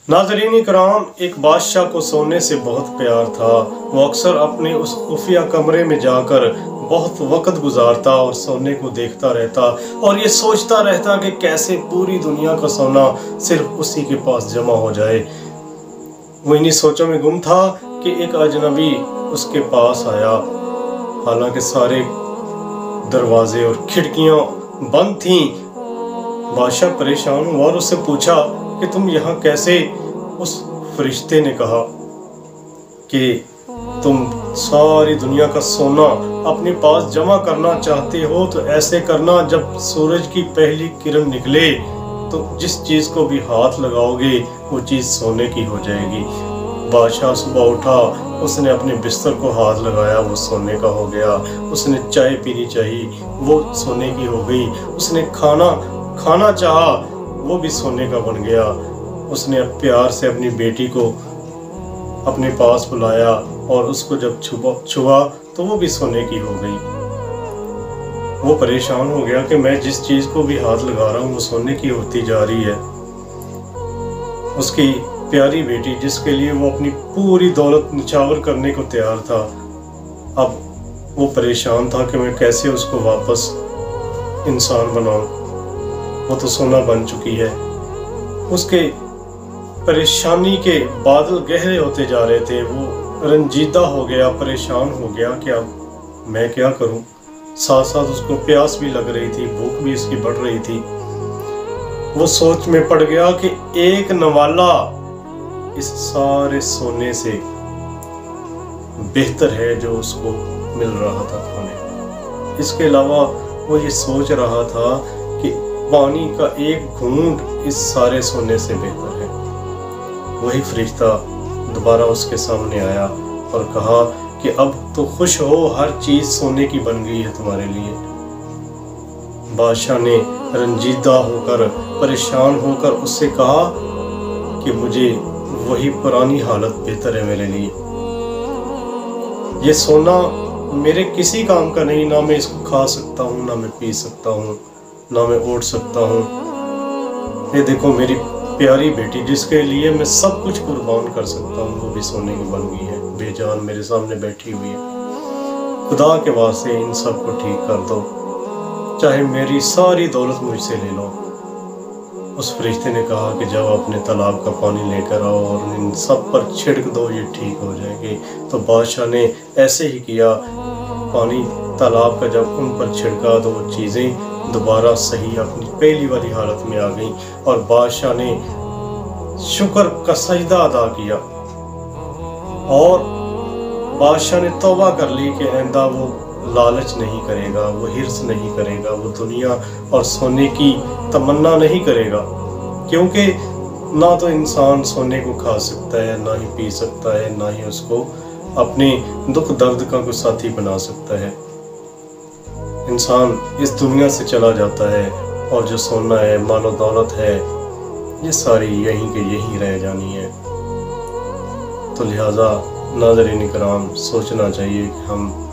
नाज़रीन इकराम, एक बादशाह को सोने से बहुत प्यार था। वो अक्सर अपने उस खुफिया कमरे में जाकर बहुत वक्त गुजारता और सोने को देखता रहता और ये सोचता रहता कि कैसे पूरी दुनिया का सोना सिर्फ उसी के पास जमा हो जाए। वो इन्हीं सोचों में गुम था कि एक अजनबी उसके पास आया। हालांकि सारे दरवाजे और खिड़कियां बंद थीं। बादशाह परेशान हुआ और उससे पूछा कि तुम यहाँ कैसे? उस फरिश्ते ने कहा कि तुम सारी दुनिया का सोना अपने पास जमा करना चाहते हो तो ऐसे करना, जब सूरज की पहली किरण निकले तो जिस चीज़ को भी हाथ लगाओगे वो चीज़ सोने की हो जाएगी। बादशाह सुबह उठा, उसने अपने बिस्तर को हाथ लगाया, वो सोने का हो गया। उसने चाय पीनी चाहिए, वो सोने की हो गई। उसने खाना चाहा, वो भी सोने का बन गया। उसने प्यार से अपनी बेटी को अपने पास बुलाया और उसको जब छुआ तो वो भी सोने की हो गई। वो परेशान हो गया कि मैं जिस चीज़ को भी हाथ लगा रहा हूँ वो सोने की होती जा रही है। उसकी प्यारी बेटी, जिसके लिए वो अपनी पूरी दौलत निछावर करने को तैयार था, अब वो परेशान था कि मैं कैसे उसको वापस इंसान बनाऊं। वो तो सोना बन चुकी है। उसके परेशानी के बादल गहरे होते जा रहे थे। वो रंजीदा हो गया, परेशान हो गया कि अब मैं क्या करूं। साथ साथ उसको प्यास भी लग रही थी, भूख भी इसकी बढ़ रही थी। वो सोच में पड़ गया कि एक नवाला इस सारे सोने से बेहतर है जो उसको मिल रहा था खाने। इसके अलावा वो ये सोच रहा था कि पानी का एक घूंट इस सारे सोने से बेहतर है। वही फरिश्ता दोबारा उसके सामने आया और कहा कि अब तो खुश हो, हर चीज सोने की बन गई है तुम्हारे लिए। बादशाह ने रंजीदा होकर, परेशान होकर उससे कहा कि मुझे वही पुरानी हालत बेहतर है मेरे लिए। ये सोना मेरे किसी काम का नहीं, ना मैं इसको खा सकता हूँ, ना मैं पी सकता हूँ, ना मैं ओढ़ सकता हूँ। ये देखो मेरी प्यारी बेटी, जिसके लिए मैं सब कुछ कुर्बान कर सकता हूँ, वो भी सोने की बन गई है, बेजान मेरे सामने बैठी हुई है। खुदा के वास्ते इन सब को ठीक कर दो, चाहे मेरी सारी दौलत मुझसे ले लो। उस फरिश्ते ने कहा कि जब अपने तालाब का पानी लेकर आओ और इन सब पर छिड़क दो, ये ठीक हो जाएंगे। तो बादशाह ने ऐसे ही किया। पानी तालाब का जब उन पर छिड़का तो वो चीज़ें दोबारा सही अपनी पहली वाली हालत में आ गई और बादशाह ने शुक्र का सजदा अदा किया और बादशाह ने तौबा कर ली कि आइंदा वो लालच नहीं करेगा, वो हिर्स नहीं करेगा, वो दुनिया और सोने की तमन्ना नहीं करेगा। क्योंकि ना तो इंसान सोने को खा सकता है, ना ही पी सकता है, ना ही उसको अपने दुख दर्द का कोई साथी बना सकता है। इंसान इस दुनिया से चला जाता है और जो सोना है, मालो दौलत है, ये सारी यहीं के यहीं रह जानी है। तो लिहाजा नाज़रीन इकराम, सोचना चाहिए कि हम